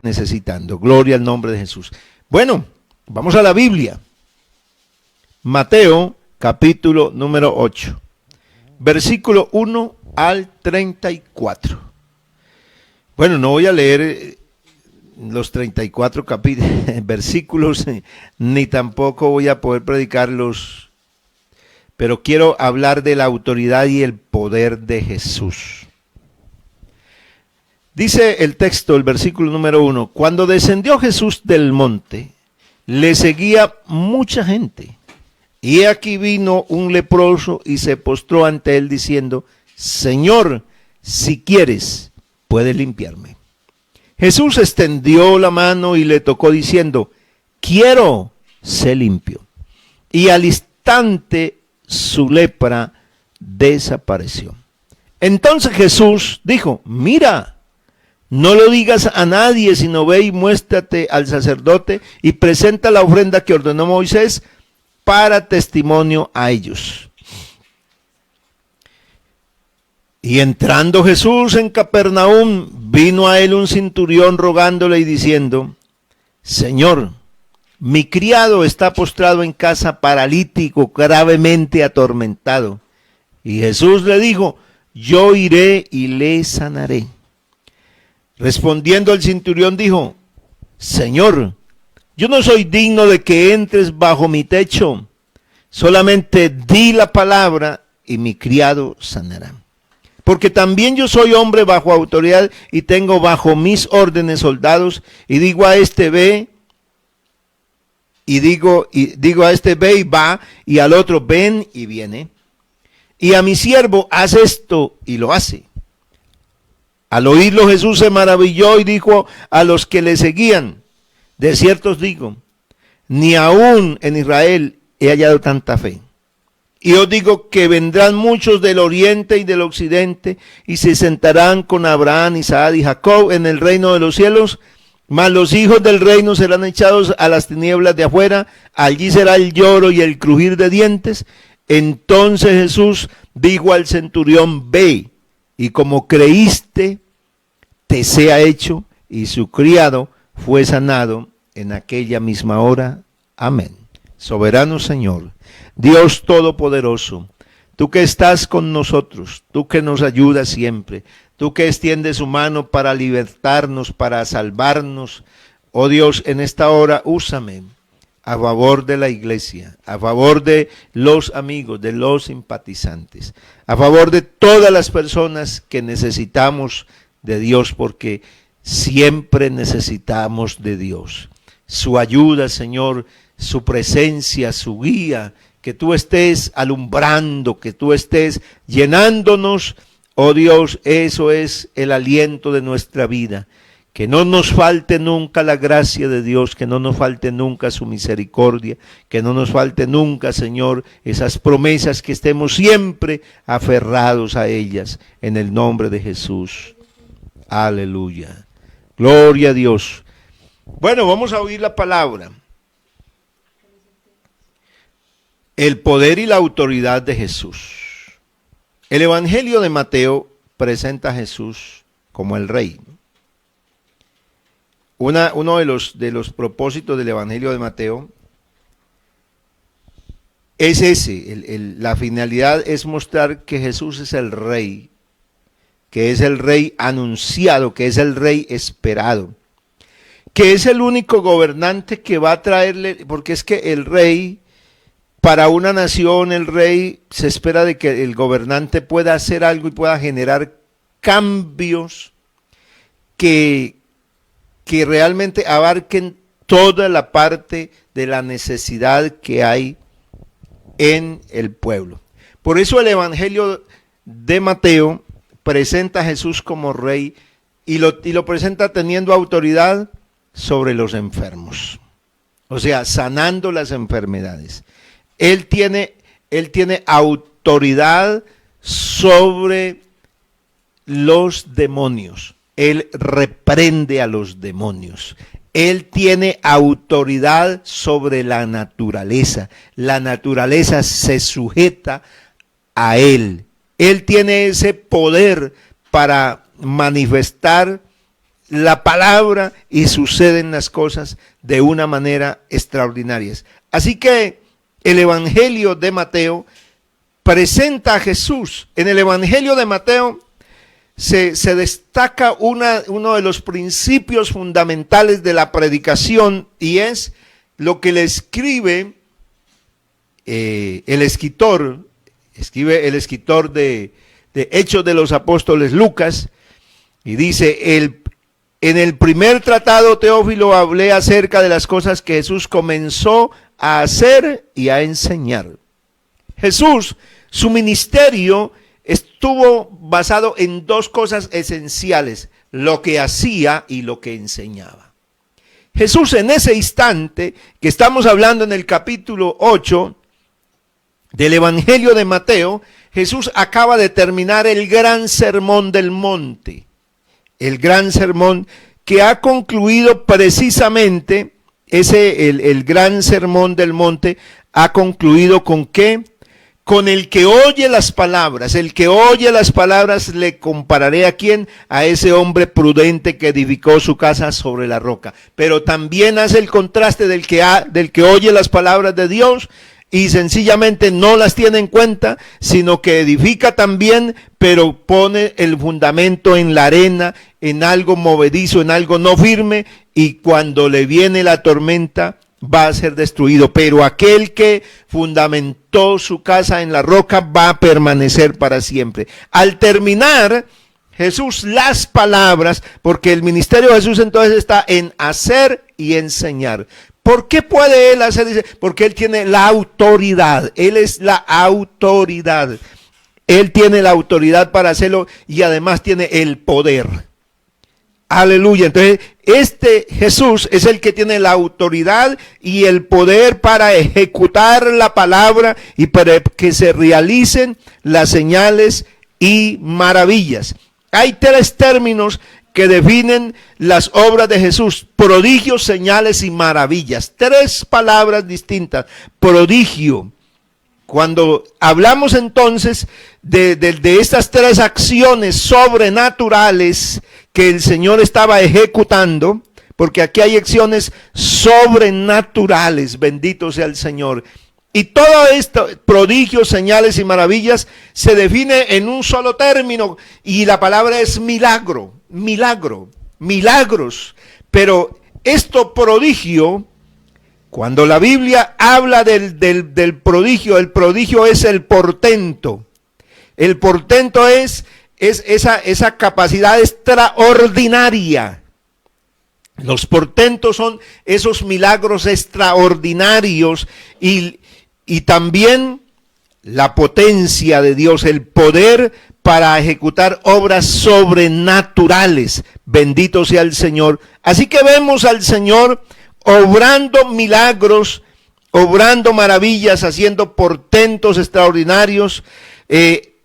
necesitando. Gloria al nombre de Jesús. Bueno, vamos a la Biblia. Mateo, capítulo número 8, versículo 1 al 34. Bueno, no voy a leer los 34 versículos, ni tampoco voy a poder predicarlos, pero quiero hablar de la autoridad y el poder de Jesús. Dice el texto, el versículo número 1, cuando descendió Jesús del monte, le seguía mucha gente. Y aquí vino un leproso y se postró ante él diciendo, Señor, si quieres, puedes limpiarme. Jesús extendió la mano y le tocó diciendo, quiero, sé limpio. Y al instante su lepra desapareció. Entonces Jesús dijo, mira, no lo digas a nadie, sino ve y muéstrate al sacerdote y presenta la ofrenda que ordenó Moisés para testimonio a ellos. Y entrando Jesús en Capernaum, vino a él un centurión rogándole y diciendo, Señor, mi criado está postrado en casa paralítico, gravemente atormentado. Y Jesús le dijo, yo iré y le sanaré. Respondiendo el centurión dijo, Señor, yo no soy digno de que entres bajo mi techo, solamente di la palabra y mi criado sanará. Porque también yo soy hombre bajo autoridad y tengo bajo mis órdenes soldados, y digo a este ve, y digo a este ve y va, y al otro ven y viene. Y a mi siervo haz esto y lo hace. Al oírlo Jesús se maravilló y dijo a los que le seguían, de cierto os digo, ni aún en Israel he hallado tanta fe. Y os digo que vendrán muchos del oriente y del occidente y se sentarán con Abraham, Isaac y Jacob en el reino de los cielos, mas los hijos del reino serán echados a las tinieblas de afuera, allí será el lloro y el crujir de dientes. Entonces Jesús dijo al centurión, ve, y como creíste, te sea hecho, y su criado fue sanado en aquella misma hora. Amén. Soberano Señor, Dios Todopoderoso, tú que estás con nosotros, tú que nos ayudas siempre, tú que extiendes su mano para libertarnos, para salvarnos, oh Dios, en esta hora úsame a favor de la iglesia, a favor de los amigos, de los simpatizantes, a favor de todas las personas que necesitamos de Dios, porque siempre necesitamos de Dios. Su ayuda, Señor, su presencia, su guía, que tú estés alumbrando, que tú estés llenándonos, oh Dios, eso es el aliento de nuestra vida. Que no nos falte nunca la gracia de Dios, que no nos falte nunca su misericordia, que no nos falte nunca, Señor, esas promesas, que estemos siempre aferrados a ellas, en el nombre de Jesús. Aleluya. Gloria a Dios. Bueno, vamos a oír la palabra. El poder y la autoridad de Jesús. El Evangelio de Mateo presenta a Jesús como el Rey. Uno de los propósitos del Evangelio de Mateo es ese, la finalidad es mostrar que Jesús es el Rey, que es el Rey anunciado, que es el Rey esperado, que es el único gobernante que va a traerle, porque es que el Rey, para una nación, el Rey se espera de que el gobernante pueda hacer algo y pueda generar cambios que realmente abarquen toda la parte de la necesidad que hay en el pueblo. Por eso el Evangelio de Mateo presenta a Jesús como Rey y lo presenta teniendo autoridad sobre los enfermos, o sea, sanando las enfermedades. Él tiene autoridad sobre los demonios. Él reprende a los demonios. Él tiene autoridad sobre la naturaleza. La naturaleza se sujeta a Él. Él tiene ese poder para manifestar la palabra y suceden las cosas de una manera extraordinaria. Así que el Evangelio de Mateo presenta a Jesús. En el Evangelio de Mateo se destaca uno de los principios fundamentales de la predicación, y es lo que le escribe el escritor de Hechos de los Apóstoles, Lucas, y dice: en el primer tratado, Teófilo, hablé acerca de las cosas que Jesús comenzó a hacer y a enseñar. Jesús, su ministerio estuvo basado en dos cosas esenciales: lo que hacía y lo que enseñaba. Jesús, en ese instante que estamos hablando en el capítulo 8 del Evangelio de Mateo, Jesús acaba de terminar el gran sermón del monte. El gran sermón que ha concluido precisamente, el gran sermón del monte ha concluido ¿con qué? Con el que oye las palabras. El que oye las palabras le compararé ¿a quién? A ese hombre prudente que edificó su casa sobre la roca. Pero también hace el contraste del que oye las palabras de Dios y sencillamente no las tiene en cuenta, sino que edifica también, pero pone el fundamento en la arena, en algo movedizo, en algo no firme, y cuando le viene la tormenta va a ser destruido. Pero aquel que fundamentó su casa en la roca va a permanecer para siempre. Al terminar Jesús las palabras, porque el ministerio de Jesús entonces está en hacer y enseñar. ¿Por qué puede él hacer? Dice, porque él tiene la autoridad. Él es la autoridad. Él tiene la autoridad para hacerlo y además tiene el poder. Aleluya. Entonces, este Jesús es el que tiene la autoridad y el poder para ejecutar la palabra y para que se realicen las señales y maravillas. Hay tres términos que definen las obras de Jesús: prodigios, señales y maravillas. Tres palabras distintas: prodigio. Cuando hablamos entonces de estas tres acciones sobrenaturales que el Señor estaba ejecutando, porque aquí hay acciones sobrenaturales, bendito sea el Señor. Y todo esto, prodigios, señales y maravillas, se define en un solo término, y la palabra es milagro, milagros. Pero esto prodigio, cuando la Biblia habla del prodigio, el prodigio es el portento. El portento es esa capacidad extraordinaria. Los portentos son esos milagros extraordinarios y también la potencia de Dios, el poder para ejecutar obras sobrenaturales. Bendito sea el Señor. Así que vemos al Señor obrando milagros, obrando maravillas, haciendo portentos extraordinarios,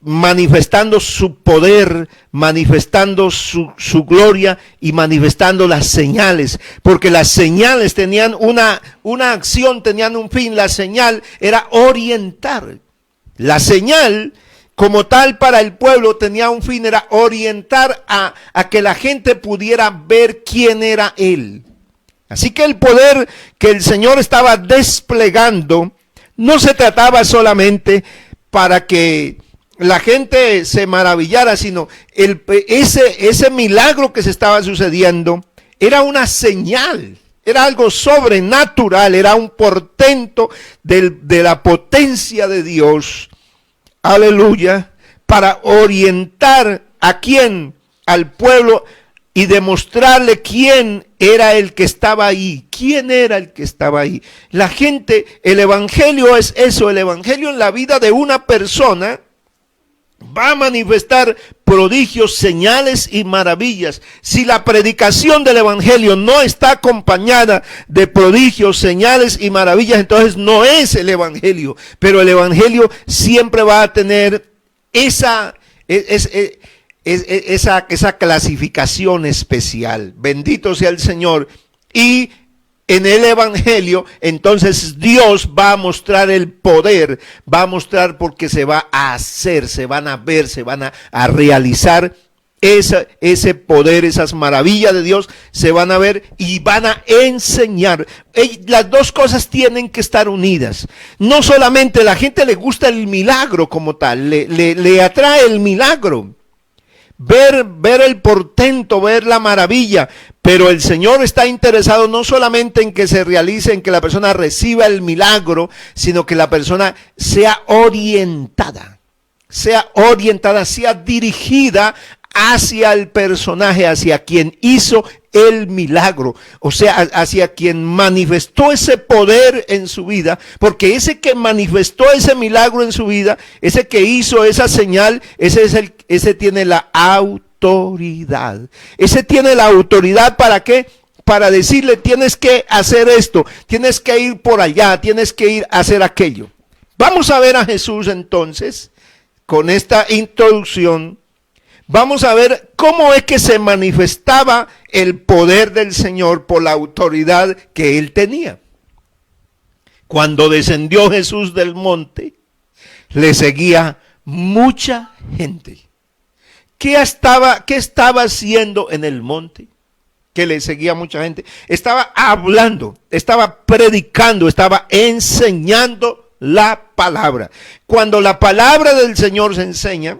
manifestando su poder, manifestando su gloria y manifestando las señales, porque las señales tenían una acción, tenían un fin. La señal era orientar. La señal como tal para el pueblo tenía un fin, era orientar a que la gente pudiera ver quién era Él. Así que el poder que el Señor estaba desplegando no se trataba solamente para que la gente se maravillara, sino ese milagro que se estaba sucediendo era una señal, era algo sobrenatural, era un portento de la potencia de Dios, aleluya, para orientar ¿a quién? Al pueblo, y demostrarle quién era el que estaba ahí. ¿Quién era el que estaba ahí? La gente, el evangelio es eso. El evangelio en la vida de una persona va a manifestar prodigios, señales y maravillas. Si la predicación del evangelio no está acompañada de prodigios, señales y maravillas, entonces no es el evangelio. Pero el evangelio siempre va a tener esa clasificación especial. Bendito sea el Señor. Y en el evangelio, entonces Dios va a mostrar el poder, va a mostrar porque se va a hacer, se van a ver, se van a realizar ese poder, esas maravillas de Dios se van a ver y van a enseñar. Las dos cosas tienen que estar unidas. No solamente a la gente le gusta el milagro como tal, le atrae el milagro. Ver el portento, ver la maravilla, pero el Señor está interesado no solamente en que se realice, en que la persona reciba el milagro, sino que la persona sea orientada, sea dirigida hacia el personaje, hacia quien hizo el milagro, o sea, hacia quien manifestó ese poder en su vida, porque ese que manifestó ese milagro en su vida, ese que hizo esa señal, ese tiene la autoridad. Ese tiene la autoridad, ¿para qué? Para decirle, tienes que hacer esto, tienes que ir por allá, tienes que ir a hacer aquello. Vamos a ver a Jesús entonces, con esta introducción. Vamos a ver cómo es que se manifestaba el poder del Señor por la autoridad que Él tenía. Cuando descendió Jesús del monte, le seguía mucha gente. ¿Qué estaba haciendo en el monte? Que le seguía mucha gente. Estaba hablando, estaba predicando, estaba enseñando la palabra. Cuando la palabra del Señor se enseña,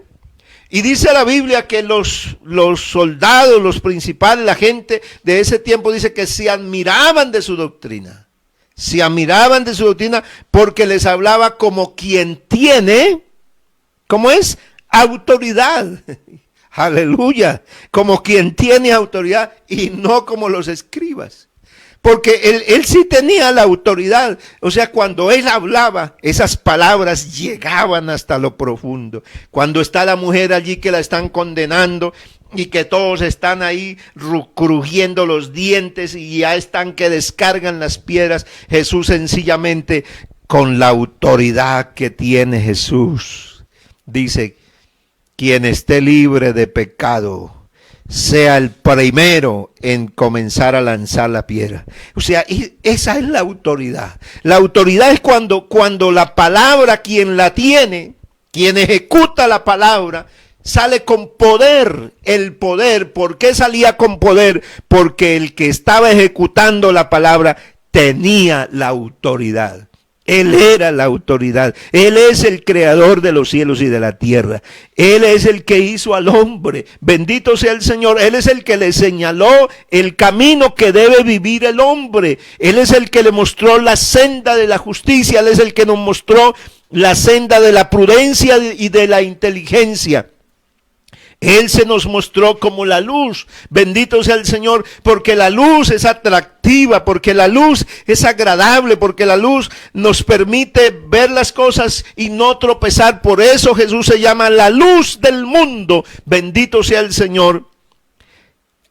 y dice la Biblia que los soldados, los principales, la gente de ese tiempo dice que se admiraban de su doctrina. Se admiraban de su doctrina porque les hablaba como quien tiene, ¿cómo es? Autoridad. Aleluya. Como quien tiene autoridad y no como los escribas. Porque él sí tenía la autoridad. O sea, cuando él hablaba, esas palabras llegaban hasta lo profundo. Cuando está la mujer allí que la están condenando y que todos están ahí crujiendo los dientes y ya están que descargan las piedras, Jesús sencillamente, con la autoridad que tiene Jesús, dice, quien esté libre de pecado, sea el primero en comenzar a lanzar la piedra. O sea, esa es la autoridad. La autoridad es cuando la palabra, quien la tiene, quien ejecuta la palabra, sale con poder. El poder, ¿por qué salía con poder? Porque el que estaba ejecutando la palabra tenía la autoridad. Él era la autoridad. Él es el creador de los cielos y de la tierra. Él es el que hizo al hombre. Bendito sea el Señor. Él es el que le señaló el camino que debe vivir el hombre. Él es el que le mostró la senda de la justicia. Él es el que nos mostró la senda de la prudencia y de la inteligencia. Él se nos mostró como la luz. Bendito sea el Señor, porque la luz es atractiva, porque la luz es agradable, porque la luz nos permite ver las cosas y no tropezar. Por eso Jesús se llama la luz del mundo. Bendito sea el Señor.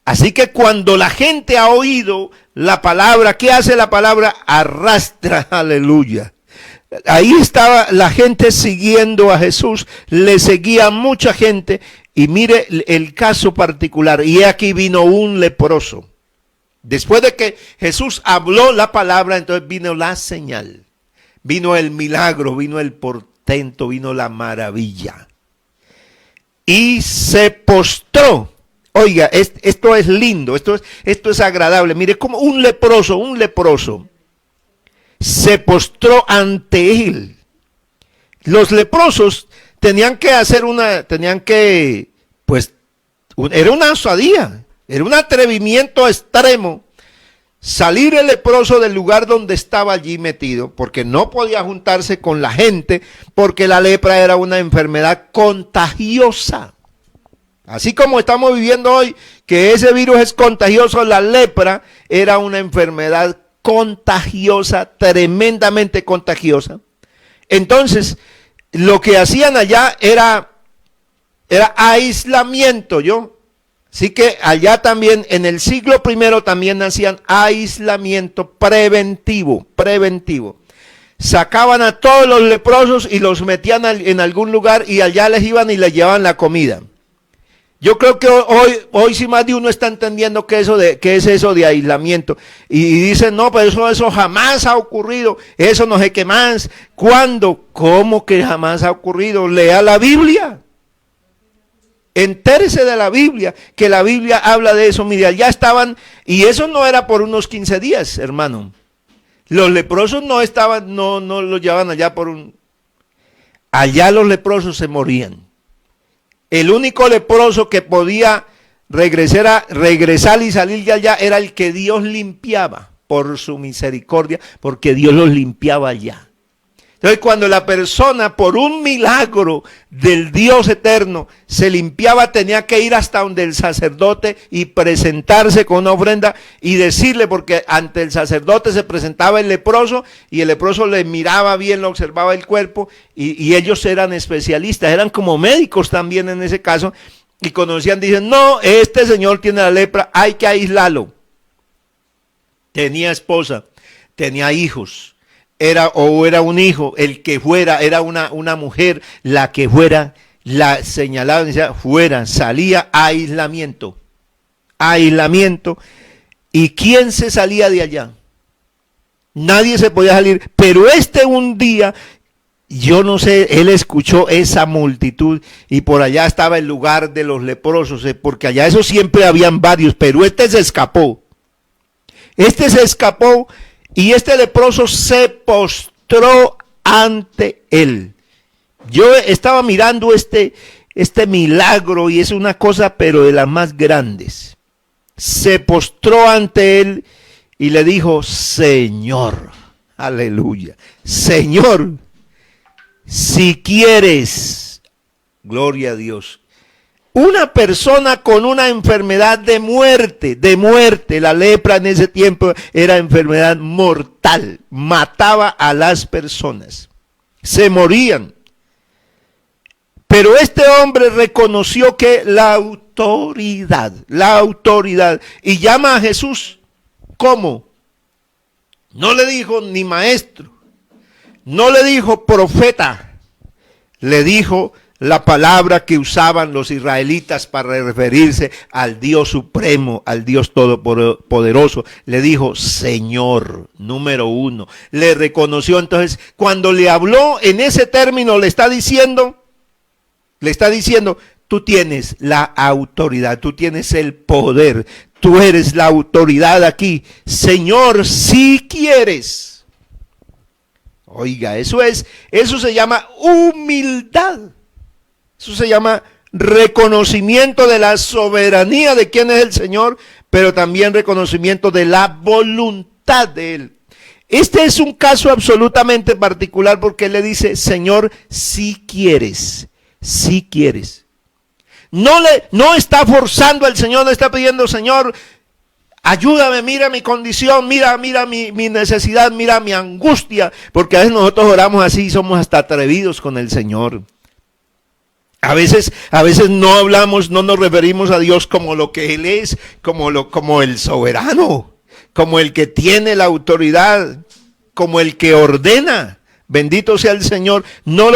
Así que cuando la gente ha oído la palabra, ¿qué hace la palabra? Arrastra, aleluya. Ahí estaba la gente siguiendo a Jesús, le seguía mucha gente. Y mire el caso particular, y aquí vino un leproso. Después de que Jesús habló la palabra, entonces vino la señal, vino el milagro, vino el portento, vino la maravilla. Y se postró. Oiga, esto es lindo, esto es agradable. Mire, como un leproso, se postró ante él. Los leprosos tenían que era una osadía, era un atrevimiento extremo, salir el leproso del lugar donde estaba allí metido, porque no podía juntarse con la gente, porque la lepra era una enfermedad contagiosa. Así como estamos viviendo hoy, que ese virus es contagioso, la lepra era una enfermedad contagiosa, tremendamente contagiosa. Entonces, lo que hacían allá era aislamiento, Así que allá también, en el siglo I, también hacían aislamiento preventivo. Sacaban a todos los leprosos y los metían en algún lugar y allá les iban y les llevaban la comida. Yo creo que hoy sí más de uno está entendiendo qué es eso de aislamiento. Y dicen, no, pero eso jamás ha ocurrido. Eso no sé qué más. ¿Cuándo? ¿Cómo que jamás ha ocurrido? Lea la Biblia. Entérese de la Biblia, que la Biblia habla de eso. Mira, ya estaban, y eso no era por unos 15 días, hermano. Los leprosos no estaban, no los llevaban allá por un... Allá los leprosos se morían. El único leproso que podía regresar y salir de allá era el que Dios limpiaba por su misericordia, porque Dios los limpiaba allá. Entonces, cuando la persona, por un milagro del Dios eterno, se limpiaba, tenía que ir hasta donde el sacerdote y presentarse con una ofrenda y decirle, porque ante el sacerdote se presentaba el leproso y el leproso le miraba bien, le observaba el cuerpo y ellos eran especialistas, eran como médicos también en ese caso y conocían, dicen, no, este señor tiene la lepra, hay que aislarlo. Tenía esposa, tenía hijos. Era un hijo, el que fuera, era una mujer, la que fuera, la señalaba, decía, fuera, salía a aislamiento. ¿Y quién se salía de allá? Nadie se podía salir, pero un día, yo no sé, él escuchó esa multitud y por allá estaba el lugar de los leprosos, porque allá eso siempre habían varios, pero se escapó. Se escapó. Y este leproso se postró ante él. Yo estaba mirando este milagro y es una cosa pero de las más grandes. Se postró ante él y le dijo, Señor, aleluya, Señor, si quieres, gloria a Dios. Una persona con una enfermedad de muerte, la lepra en ese tiempo era enfermedad mortal, mataba a las personas, se morían. Pero este hombre reconoció que la autoridad, y llama a Jesús, ¿cómo? No le dijo ni maestro, no le dijo profeta, le dijo la palabra que usaban los israelitas para referirse al Dios supremo, al Dios todopoderoso. Le dijo Señor, número uno. Le reconoció. Entonces, cuando le habló en ese término, le está diciendo, tú tienes la autoridad, tú tienes el poder, tú eres la autoridad aquí. Señor, si quieres. Oiga, eso se llama humildad. Eso se llama reconocimiento de la soberanía de quién es el Señor, pero también reconocimiento de la voluntad de Él. Este es un caso absolutamente particular porque Él le dice, Señor, si quieres, si quieres. No está forzando al Señor, no está pidiendo, Señor, ayúdame, mira mi condición, mira mi necesidad, mira mi angustia, porque a veces nosotros oramos así y somos hasta atrevidos con el Señor. A veces no hablamos, no nos referimos a Dios como lo que Él es, como el soberano, como el que tiene la autoridad, como el que ordena. Bendito sea el Señor.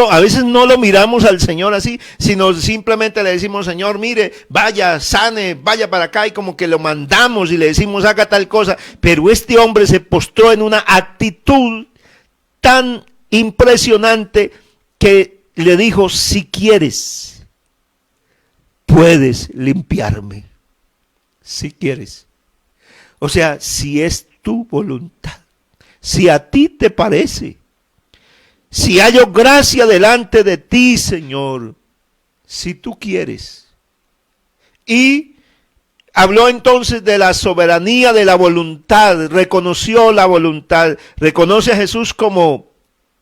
A veces no lo miramos al Señor así, sino simplemente le decimos, Señor, mire, vaya, sane, vaya para acá, y como que lo mandamos y le decimos, haga tal cosa. Pero este hombre se postró en una actitud tan impresionante que le dijo, si quieres, puedes limpiarme. Si quieres. O sea, si es tu voluntad. Si a ti te parece. Si hallo gracia delante de ti, Señor. Si tú quieres. Y habló entonces de la soberanía de la voluntad. Reconoció la voluntad. Reconoce a Jesús como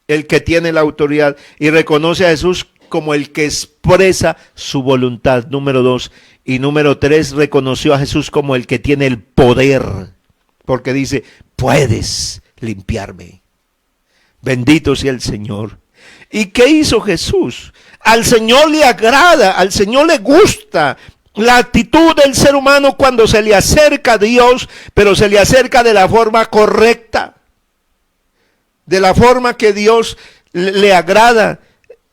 el que tiene la autoridad y reconoce a Jesús como el que expresa su voluntad, número 2. Y número 3, reconoció a Jesús como el que tiene el poder, porque dice, puedes limpiarme. Bendito sea el Señor. ¿Y qué hizo Jesús? Al Señor le agrada, al Señor le gusta la actitud del ser humano cuando se le acerca a Dios, pero se le acerca de la forma correcta. De la forma que Dios le agrada.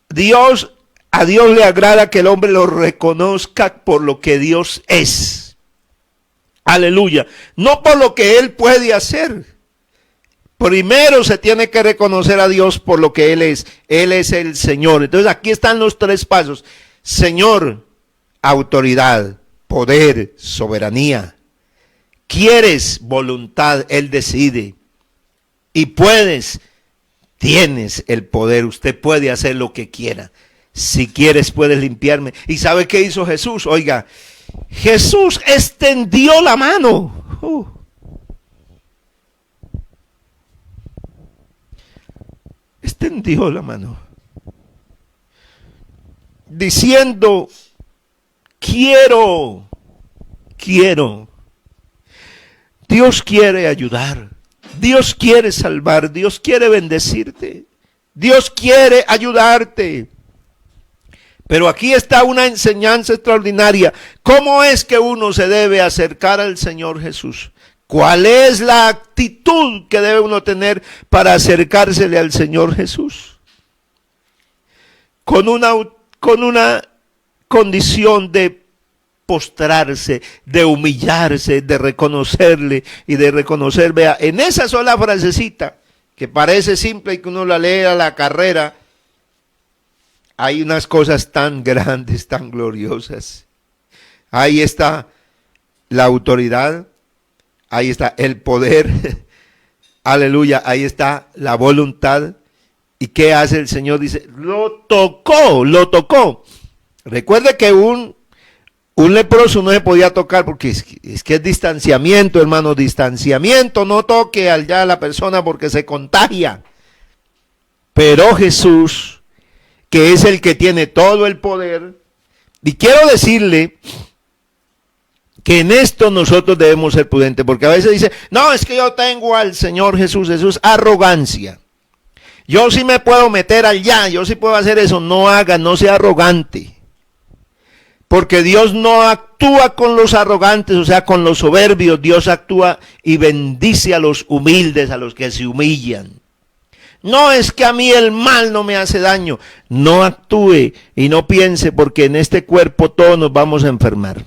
A Dios le agrada que el hombre lo reconozca por lo que Dios es. Aleluya. No por lo que Él puede hacer. Primero se tiene que reconocer a Dios por lo que Él es. Él es el Señor. Entonces aquí están los 3 pasos. Señor, autoridad, poder, soberanía. Quieres voluntad, Él decide. Y puedes, tienes el poder. Usted puede hacer lo que quiera. Si quieres, puedes limpiarme. ¿Y sabe qué hizo Jesús? Oiga, Jesús extendió la mano. Extendió la mano. Diciendo, quiero. Dios quiere ayudar. Dios quiere salvar. Dios quiere bendecirte. Dios quiere ayudarte. Pero aquí está una enseñanza extraordinaria. ¿Cómo es que uno se debe acercar al Señor Jesús? ¿Cuál es la actitud que debe uno tener para acercársele al Señor Jesús? Con una condición de postrarse, de humillarse, de reconocerle y de reconocer, vea, en esa sola frasecita que parece simple y que uno la lee a la carrera, hay unas cosas tan grandes, tan gloriosas. Ahí está la autoridad, ahí está el poder, aleluya, ahí está la voluntad. ¿Y qué hace el Señor? Dice, lo tocó. Recuerde que un leproso no se podía tocar porque es que es distanciamiento, hermano, distanciamiento, no toque allá a la persona porque se contagia. Pero Jesús, que es el que tiene todo el poder, y quiero decirle que en esto nosotros debemos ser prudentes, porque a veces dice, no, es que yo tengo al Señor Jesús, arrogancia. Yo sí me puedo meter allá, yo sí puedo hacer eso. No haga, no sea arrogante. Porque Dios no actúa con los arrogantes, o sea, con los soberbios. Dios actúa y bendice a los humildes, a los que se humillan. No es que a mí el mal no me hace daño. No actúe y no piense, porque en este cuerpo todos nos vamos a enfermar.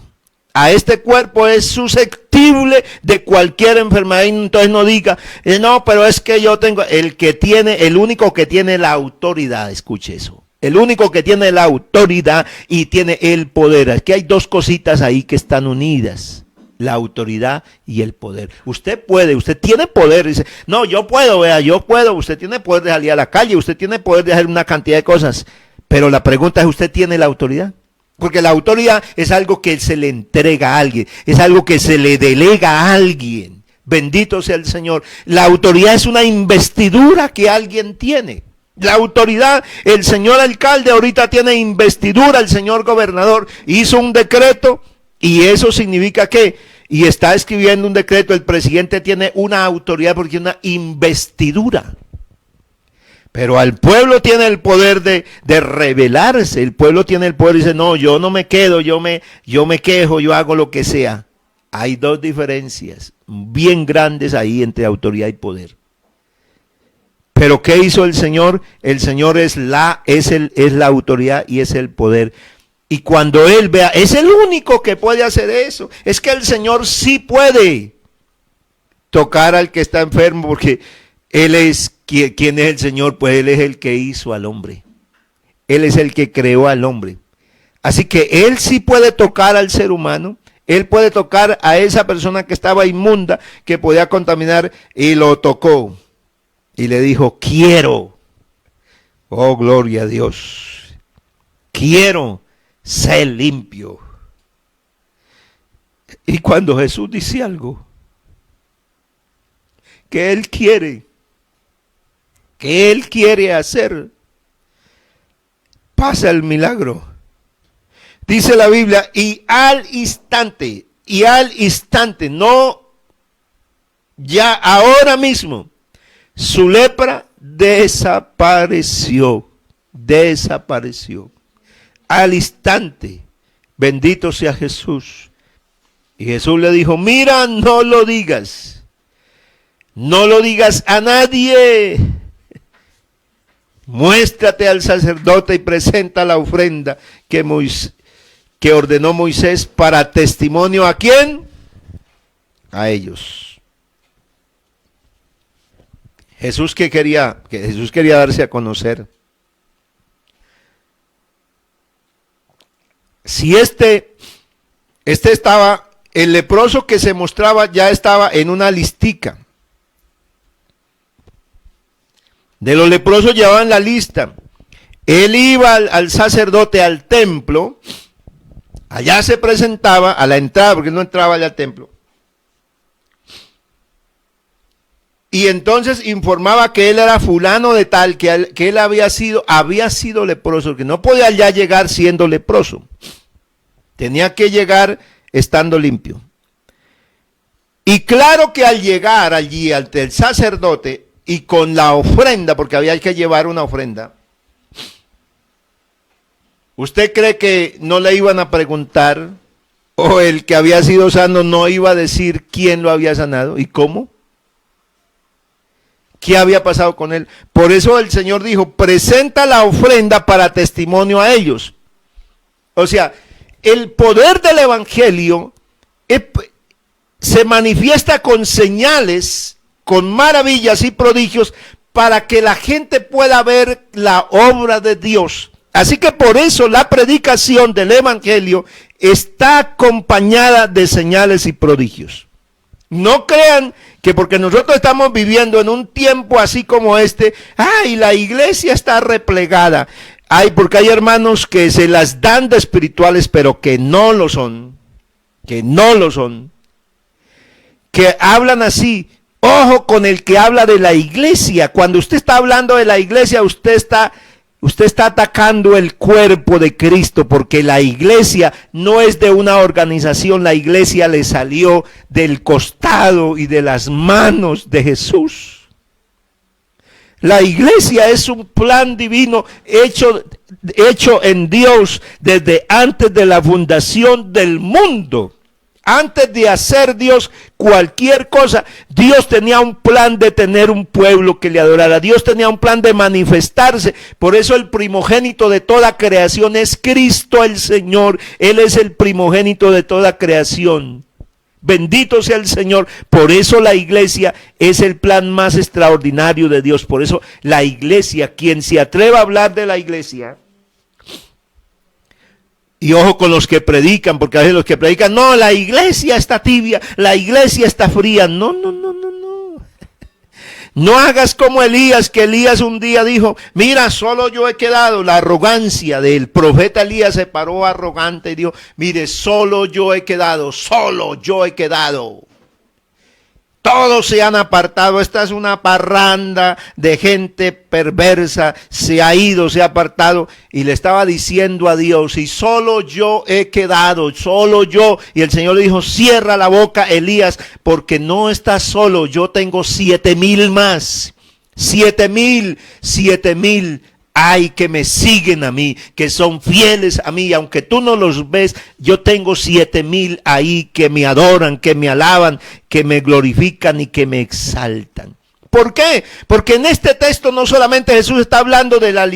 A este cuerpo es susceptible de cualquier enfermedad. Entonces no diga, no, pero es que yo tengo, el único que tiene la autoridad, escuche eso. El único que tiene la autoridad y tiene el poder. Aquí hay dos cositas ahí que están unidas. La autoridad y el poder. Usted puede, usted tiene poder. Dice, no, yo puedo, vea, yo puedo. Usted tiene poder de salir a la calle, usted tiene poder de hacer una cantidad de cosas. Pero la pregunta es, ¿usted tiene la autoridad? Porque la autoridad es algo que se le entrega a alguien, es algo que se le delega a alguien. Bendito sea el Señor. La autoridad es una investidura que alguien tiene. La autoridad, el señor alcalde ahorita tiene investidura, el señor gobernador hizo un decreto y eso significa que, y está escribiendo un decreto, el presidente tiene una autoridad porque tiene una investidura. Pero al pueblo tiene el poder de rebelarse, el pueblo tiene el poder y dice, no, yo no me quedo, yo me quejo, yo hago lo que sea. Hay dos diferencias bien grandes ahí entre autoridad y poder. Pero ¿qué hizo el Señor? El Señor es la autoridad y es el poder. Y cuando Él vea, es el único que puede hacer eso. Es que el Señor sí puede tocar al que está enfermo, porque Él es, ¿quién es el Señor? Pues Él es el que hizo al hombre. Él es el que creó al hombre. Así que Él sí puede tocar al ser humano. Él puede tocar a esa persona que estaba inmunda, que podía contaminar, y lo tocó. Y le dijo, quiero. Oh, gloria a Dios. Quiero ser limpio. Y cuando Jesús dice algo que Él quiere hacer, pasa el milagro. Dice la Biblia, y al instante, no ya ahora mismo, su lepra desapareció. Al instante, bendito sea Jesús. Y Jesús le dijo, mira, no lo digas a nadie. Muéstrate al sacerdote y presenta la ofrenda que ordenó Moisés para testimonio. ¿A quién? A ellos. Jesús quería darse a conocer. si estaba, el leproso que se mostraba ya estaba en una listica. De los leprosos llevaban la lista. Él iba al sacerdote, al templo, allá se presentaba a la entrada, porque él no entraba allá al templo. Y entonces informaba que él era fulano de tal, que él había sido leproso, que no podía ya llegar siendo leproso. Tenía que llegar estando limpio. Y claro que al llegar allí ante el sacerdote y con la ofrenda, porque había que llevar una ofrenda, ¿usted cree que no le iban a preguntar? ¿O el que había sido sano no iba a decir quién lo había sanado y cómo? ¿Qué había pasado con él? Por eso el Señor dijo, presenta la ofrenda para testimonio a ellos. O sea, el poder del Evangelio se manifiesta con señales, con maravillas y prodigios para que la gente pueda ver la obra de Dios. Así que por eso la predicación del Evangelio está acompañada de señales y prodigios. No crean que porque nosotros estamos viviendo en un tiempo así como este, ¡ay, la iglesia está replegada! Ay, porque hay hermanos que se las dan de espirituales, pero que no lo son. Que no lo son. Que hablan así. Ojo con el que habla de la iglesia. Cuando usted está hablando de la iglesia, usted está atacando el cuerpo de Cristo, porque la iglesia no es de una organización, la iglesia le salió del costado y de las manos de Jesús. La iglesia es un plan divino hecho en Dios desde antes de la fundación del mundo. Antes de hacer Dios cualquier cosa, Dios tenía un plan de tener un pueblo que le adorara. Dios tenía un plan de manifestarse. Por eso el primogénito de toda creación es Cristo el Señor. Él es el primogénito de toda creación. Bendito sea el Señor. Por eso la iglesia es el plan más extraordinario de Dios. Por eso la iglesia, quien se atreva a hablar de la iglesia, y ojo con los que predican, porque a veces los que predican, no, la iglesia está tibia, la iglesia está fría. No. No hagas como Elías, que Elías un día dijo, mira, solo yo he quedado. La arrogancia del profeta Elías se paró arrogante y dijo, mire, solo yo he quedado. Todos se han apartado. Esta es una parranda de gente perversa. Se ha ido, se ha apartado. Y le estaba diciendo a Dios, y solo yo he quedado, solo yo. Y el Señor le dijo, cierra la boca, Elías, porque no estás solo. Yo tengo 7,000 más. 7,000 hay que me siguen a mí, que son fieles a mí, aunque tú no los ves, yo tengo 7,000 ahí que me adoran, que me alaban, que me glorifican y que me exaltan. ¿Por qué? Porque en este texto no solamente Jesús está hablando de la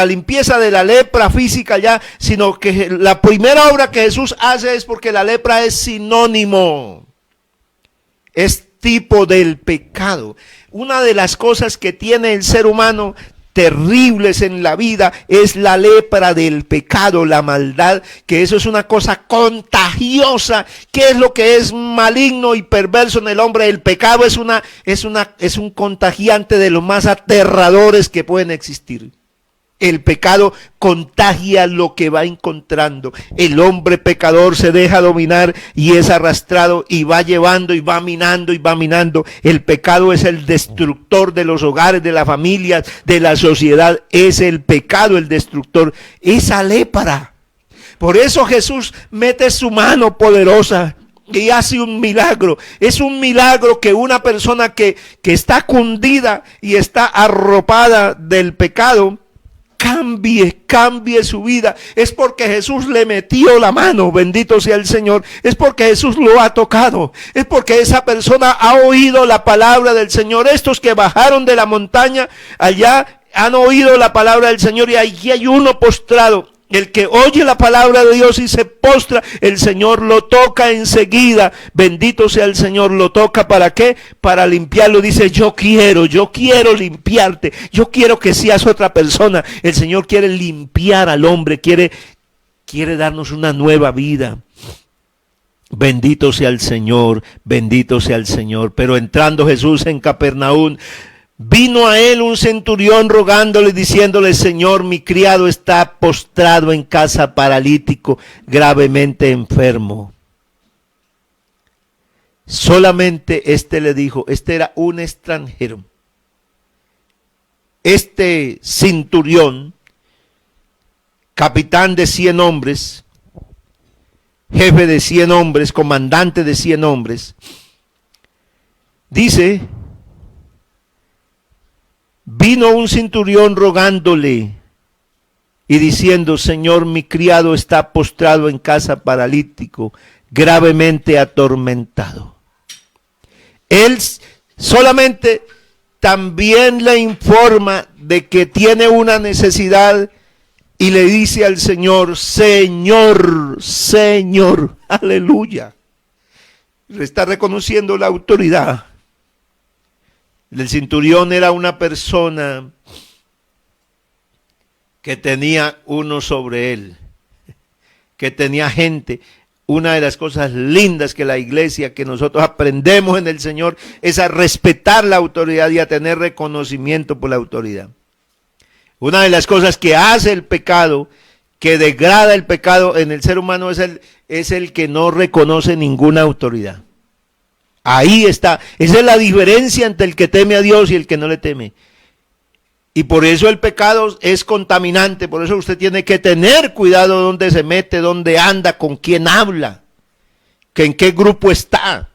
limpieza de la lepra física ya, sino que la primera obra que Jesús hace es porque la lepra es sinónimo, es tipo del pecado. Una de las cosas que tiene el ser humano terribles en la vida es la lepra del pecado, la maldad, que eso es una cosa contagiosa. ¿Qué es lo que es maligno y perverso en el hombre? El pecado es un contagiante de los más aterradores que pueden existir. El pecado contagia lo que va encontrando. El hombre pecador se deja dominar y es arrastrado y va llevando y va minando y va minando. El pecado es el destructor de los hogares, de las familias, de la sociedad. Es el pecado el destructor. Esa lepra. Por eso Jesús mete su mano poderosa y hace un milagro. Es un milagro que una persona que está cundida y está arropada del pecado, cambie su vida. Es porque Jesús le metió la mano, bendito sea el Señor. Es porque Jesús lo ha tocado. Es porque esa persona ha oído la palabra del Señor. Estos que bajaron de la montaña allá han oído la palabra del Señor y allí hay uno postrado. El que oye la palabra de Dios y se postra, el Señor lo toca enseguida. Bendito sea el Señor, lo toca ¿para qué? Para limpiarlo. Dice, yo quiero limpiarte. Yo quiero que seas otra persona. El Señor quiere limpiar al hombre, quiere quiere darnos una nueva vida. Bendito sea el Señor, bendito sea el Señor. Pero entrando Jesús en Capernaum, vino a él un centurión rogándole y diciéndole: Señor, mi criado está postrado en casa, paralítico, gravemente enfermo. Solamente este le dijo, este era un extranjero. Este centurión, capitán de 100 hombres, jefe de 100 hombres, comandante de 100 hombres, dice: vino un centurión rogándole y diciendo: Señor, mi criado está postrado en casa, paralítico, gravemente atormentado. Él solamente también le informa de que tiene una necesidad y le dice al Señor: Señor, Señor, aleluya. Le está reconociendo la autoridad. El centurión era una persona que tenía uno sobre él, que tenía gente. Una de las cosas lindas que la iglesia, que nosotros aprendemos en el Señor, es a respetar la autoridad y a tener reconocimiento por la autoridad. Una de las cosas que hace el pecado, que degrada el pecado en el ser humano, es el que no reconoce ninguna autoridad. Ahí está, esa es la diferencia entre el que teme a Dios y el que no le teme. Y por eso el pecado es contaminante, por eso usted tiene que tener cuidado dónde se mete, dónde anda, con quién habla, que en qué grupo está.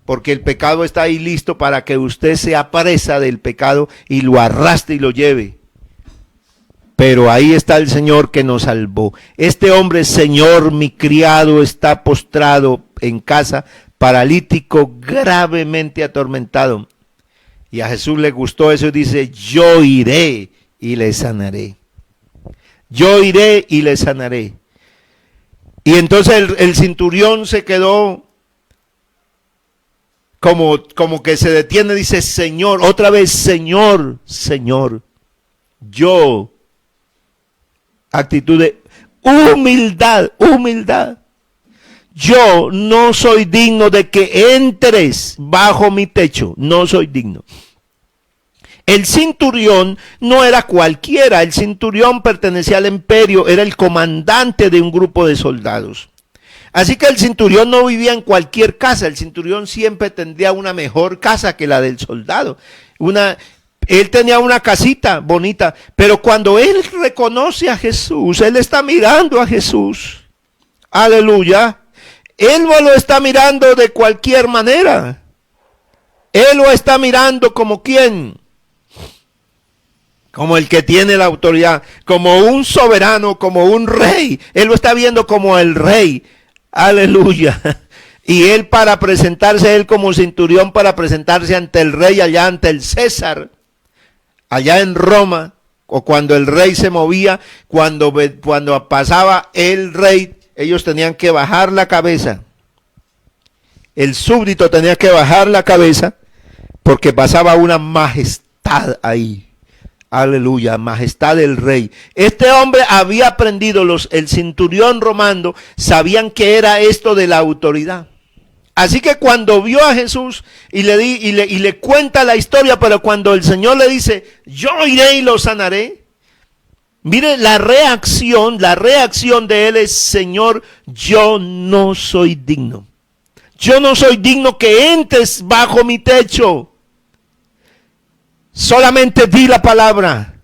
Porque el pecado está ahí listo para que usted sea presa del pecado y lo arrastre y lo lleve. Pero ahí está el Señor que nos salvó. Este hombre: Señor, mi criado está postrado en casa, paralítico, gravemente atormentado. Y a Jesús le gustó eso y dice: yo iré y le sanaré. Yo iré y le sanaré. Y entonces el centurión se quedó como que se detiene, dice: Señor, otra vez, Señor, Señor. Yo, actitud de humildad, humildad. Yo no soy digno de que entres bajo mi techo, no soy digno. El centurión no era cualquiera, el centurión pertenecía al imperio, era el comandante de un grupo de soldados. Así que el centurión no vivía en cualquier casa, el centurión siempre tendría una mejor casa que la del soldado. Él tenía una casita bonita, pero cuando él reconoce a Jesús, él está mirando a Jesús. Aleluya. Él no lo está mirando de cualquier manera. Él lo está mirando como ¿quién? Como el que tiene la autoridad, como un soberano, como un rey. Él lo está viendo como el rey. Aleluya. Y él, para presentarse, él como centurión, para presentarse ante el rey, allá ante el César, allá en Roma, o cuando el rey se movía, cuando pasaba el rey, ellos tenían que bajar la cabeza. El súbdito tenía que bajar la cabeza porque pasaba una majestad ahí. Aleluya, majestad del rey. Este hombre había aprendido, el centurión romano, sabían que era esto de la autoridad. Así que cuando vio a Jesús y le cuenta la historia, pero cuando el Señor le dice: yo iré y lo sanaré. Mire la reacción de él es: Señor, yo no soy digno. Yo no soy digno que entres bajo mi techo. Solamente di la palabra.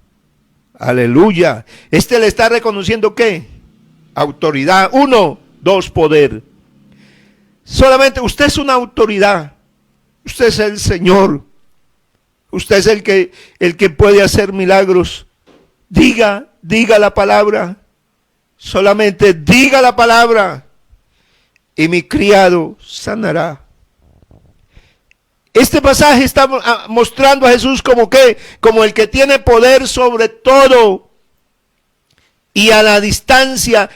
Aleluya. Le está reconociendo ¿qué? Autoridad. 1, 2, poder. Solamente usted es una autoridad. Usted es el Señor. Usted es el que puede hacer milagros. Diga la palabra. Solamente diga la palabra. Y mi criado sanará. Este pasaje está mostrando a Jesús como el que tiene poder sobre todo. Y a la distancia,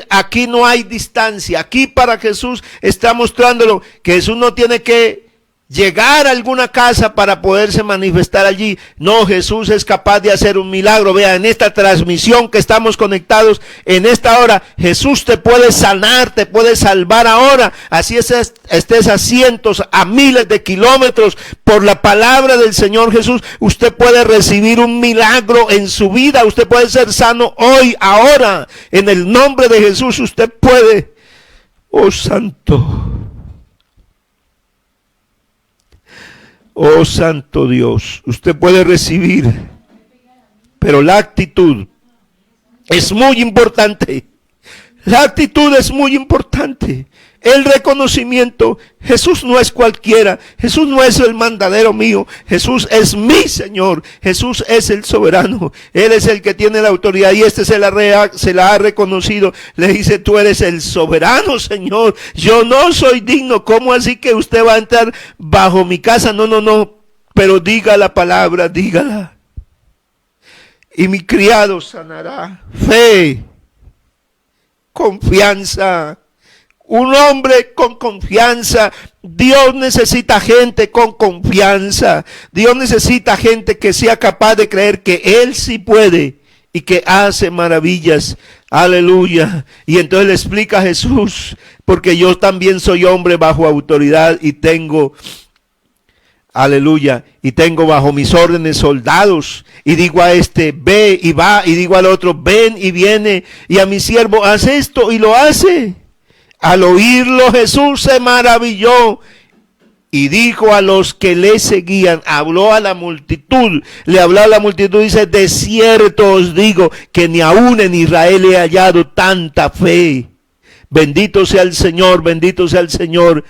aquí no hay distancia. Aquí para Jesús está mostrándolo que Jesús no tiene que llegar a alguna casa para poderse manifestar allí. No, Jesús es capaz de hacer un milagro. Vea, en esta transmisión que estamos conectados en esta hora, Jesús te puede sanar, te puede salvar ahora. Así estés a cientos, a miles de kilómetros, por la palabra del Señor Jesús, usted puede recibir un milagro en su vida. Usted puede ser sano hoy, ahora, en el nombre de Jesús. Usted puede. Oh, santo. Oh, santo Dios, usted puede recibir, pero la actitud es muy importante. La actitud es muy importante. El reconocimiento. Jesús no es cualquiera. Jesús no es el mandadero mío. Jesús es mi Señor. Jesús es el soberano. Él es el que tiene la autoridad y se la ha reconocido. Le dice, tú eres el soberano, Señor. Yo no soy digno. ¿Cómo así que usted va a entrar bajo mi casa? No. Pero diga la palabra, dígala. Y mi criado sanará. Fe. Confianza. Un hombre con confianza. Dios necesita gente con confianza. Dios necesita gente que sea capaz de creer que Él sí puede y que hace maravillas. Aleluya. Y entonces le explica a Jesús, porque yo también soy hombre bajo autoridad y tengo, aleluya, y tengo bajo mis órdenes soldados. Y digo a este, ve y va, y digo al otro, ven y viene, y a mi siervo, haz esto, y lo hace. Al oírlo, Jesús se maravilló y dijo a los que le seguían, habló a la multitud, le habló a la multitud, dice, de cierto os digo que ni aún en Israel he hallado tanta fe. Bendito sea el Señor, bendito sea el Señor.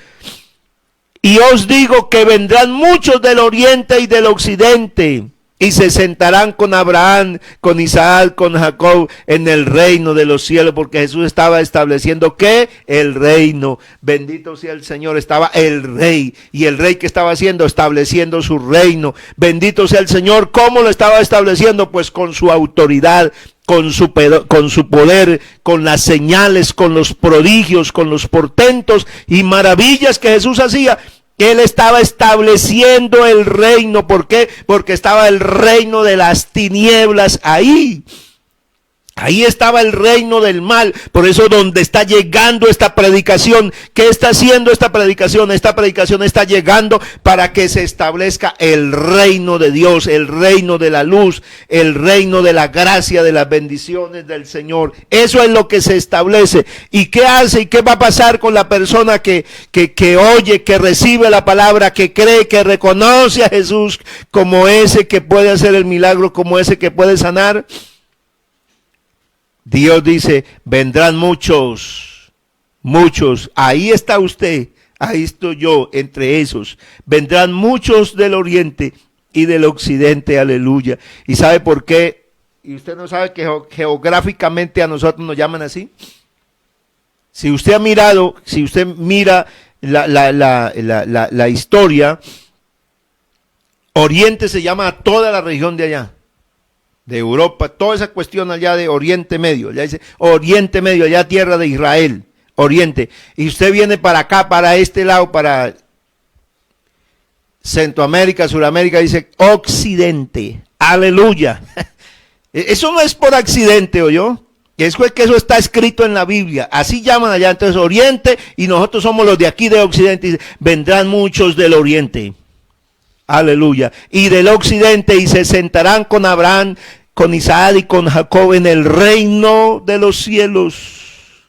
Y os digo que vendrán muchos del oriente y del occidente, y se sentarán con Abraham, con Isaac, con Jacob, en el reino de los cielos, porque Jesús estaba estableciendo, ¿qué? El reino. Bendito sea el Señor, estaba el rey. Y el rey, ¿qué estaba haciendo? Estableciendo su reino. Bendito sea el Señor. ¿Cómo lo estaba estableciendo? Pues con su autoridad, con su poder, con las señales, con los prodigios, con los portentos y maravillas que Jesús hacía. Él estaba estableciendo el reino. ¿Por qué? Porque estaba el reino de las tinieblas ahí. Ahí estaba el reino del mal. Por eso donde está llegando esta predicación, ¿qué está haciendo esta predicación? Esta predicación está llegando para que se establezca el reino de Dios, el reino de la luz, el reino de la gracia, de las bendiciones del Señor. Eso es lo que se establece. ¿Y qué hace y qué va a pasar con la persona que oye, que recibe la palabra, que cree, que reconoce a Jesús como ese que puede hacer el milagro, como ese que puede sanar? Dios dice, vendrán muchos, ahí está usted, ahí estoy yo, entre esos, vendrán muchos del oriente y del occidente, aleluya. ¿Y sabe por qué? ¿Y usted no sabe que geográficamente a nosotros nos llaman así? Si usted mira la historia, Oriente se llama a toda la región de allá, de Europa, toda esa cuestión allá de Oriente Medio, allá dice Oriente Medio, allá tierra de Israel, Oriente, y usted viene para acá, para este lado, para Centroamérica, Suramérica, dice Occidente, aleluya. Eso no es por accidente, ¿oyó? Es que eso está escrito en la Biblia, así llaman allá, entonces Oriente, y nosotros somos los de aquí de Occidente, dice, vendrán muchos del Oriente. Aleluya. Y del occidente, y se sentarán con Abraham, con Isaac y con Jacob en el reino de los cielos.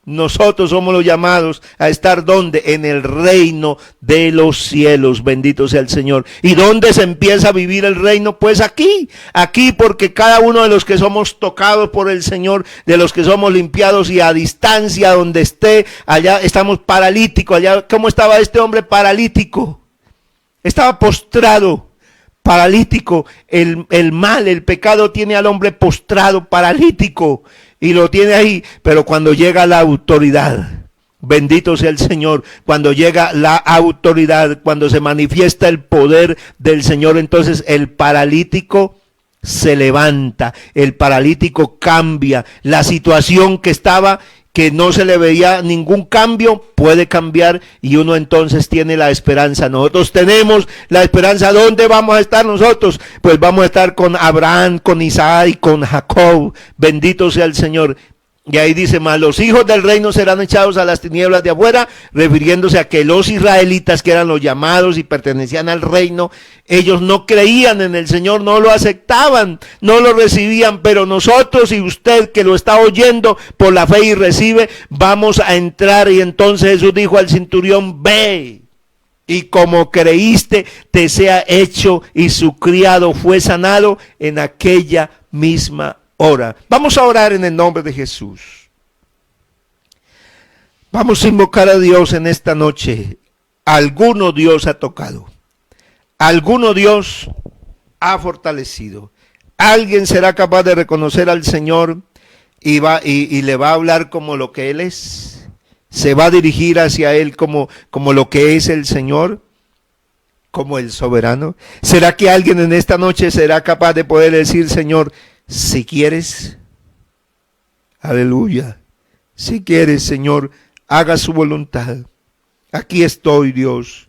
Nosotros somos los llamados a estar ¿dónde? En el reino de los cielos. Bendito sea el Señor. ¿Y dónde se empieza a vivir el reino? Pues aquí, porque cada uno de los que somos tocados por el Señor, de los que somos limpiados, y a distancia donde esté, allá estamos paralíticos. Allá, ¿cómo estaba este hombre paralítico? Estaba postrado, paralítico. El mal, el pecado tiene al hombre postrado, paralítico, y lo tiene ahí. Pero cuando llega la autoridad, bendito sea el Señor, cuando llega la autoridad, cuando se manifiesta el poder del Señor, entonces el paralítico se levanta, el paralítico cambia la situación que estaba que no se le veía ningún cambio, puede cambiar y uno entonces tiene la esperanza. Nosotros tenemos la esperanza. ¿Dónde vamos a estar nosotros? Pues vamos a estar con Abraham, con Isaac y con Jacob. Bendito sea el Señor. Y ahí dice más, los hijos del reino serán echados a las tinieblas de afuera, refiriéndose a que los israelitas, que eran los llamados y pertenecían al reino, ellos no creían en el Señor, no lo aceptaban, no lo recibían, pero nosotros y usted que lo está oyendo por la fe y recibe, vamos a entrar. Y entonces Jesús dijo al centurión, ve, y como creíste, te sea hecho, y su criado fue sanado en aquella misma hora. Vamos a orar en el nombre de Jesús. Vamos a invocar a Dios en esta noche. Alguno Dios ha tocado. Alguno Dios ha fortalecido. Alguien será capaz de reconocer al Señor y le va a hablar como lo que Él es. Se va a dirigir hacia Él como lo que es el Señor, como el soberano. ¿Será que alguien en esta noche será capaz de poder decir, Señor, si quieres, aleluya, si quieres, Señor, haga su voluntad? Aquí estoy, Dios,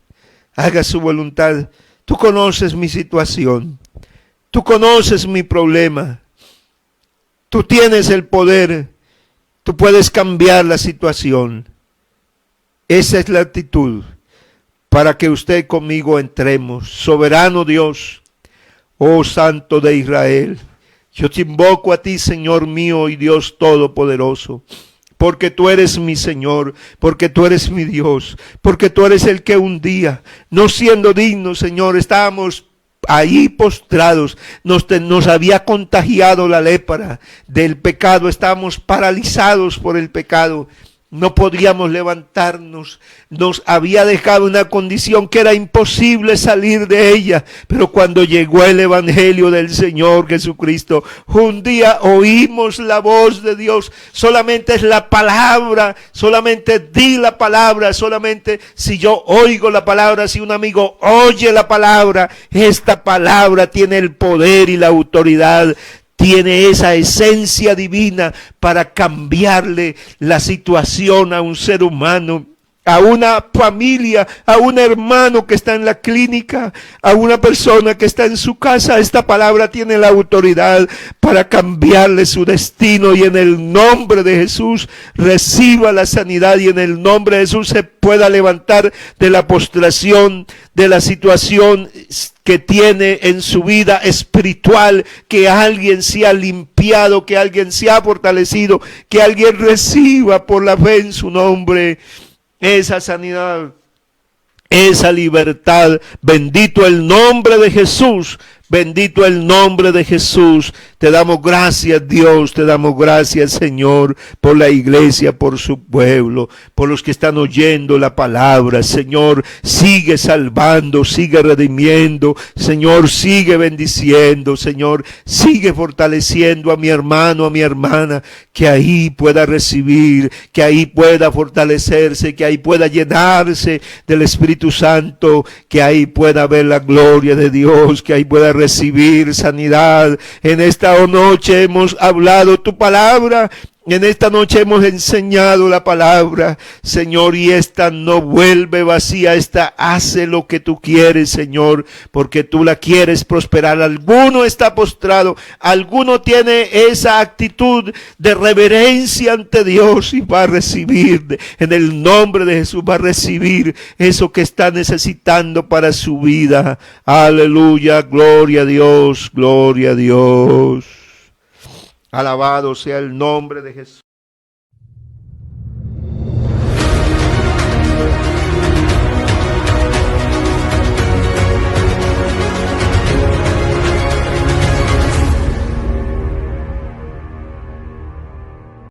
haga su voluntad. Tú conoces mi situación, tú conoces mi problema, tú tienes el poder, tú puedes cambiar la situación. Esa es la actitud para que usted conmigo entremos. Soberano Dios, oh Santo de Israel, yo te invoco a ti, Señor mío y Dios todopoderoso, porque tú eres mi Señor, porque tú eres mi Dios, porque tú eres el que un día, no siendo digno, Señor, estábamos ahí postrados, nos había contagiado la lepra del pecado, estábamos paralizados por el pecado. No podíamos levantarnos, nos había dejado una condición que era imposible salir de ella. Pero cuando llegó el Evangelio del Señor Jesucristo, un día oímos la voz de Dios. Solamente es la palabra, solamente di la palabra, solamente si yo oigo la palabra, si un amigo oye la palabra, esta palabra tiene el poder y la autoridad. Tiene esa esencia divina para cambiarle la situación a un ser humano, a una familia, a un hermano que está en la clínica, a una persona que está en su casa. Esta palabra tiene la autoridad para cambiarle su destino, y en el nombre de Jesús reciba la sanidad, y en el nombre de Jesús se pueda levantar de la postración, de la situación que tiene en su vida espiritual, que alguien se ha limpiado, que alguien se ha fortalecido, que alguien reciba por la fe en su nombre esa sanidad, esa libertad. Bendito el nombre de Jesús, bendito el nombre de Jesús. Te damos gracias, Dios, te damos gracias, Señor, por la iglesia, por su pueblo, por los que están oyendo la palabra. Señor, sigue salvando, sigue redimiendo, Señor, sigue bendiciendo, Señor, sigue fortaleciendo a mi hermano, a mi hermana, que ahí pueda recibir, que ahí pueda fortalecerse, que ahí pueda llenarse del Espíritu Santo, que ahí pueda ver la gloria de Dios, que ahí pueda recibir sanidad. En esta noche hemos hablado tu palabra, en esta noche hemos enseñado la palabra, Señor, y esta no vuelve vacía, esta hace lo que tú quieres, Señor, porque tú la quieres prosperar. Alguno está postrado, alguno tiene esa actitud de reverencia ante Dios y va a recibir, en el nombre de Jesús, va a recibir eso que está necesitando para su vida. Aleluya, gloria a Dios, gloria a Dios. Alabado sea el nombre de Jesús.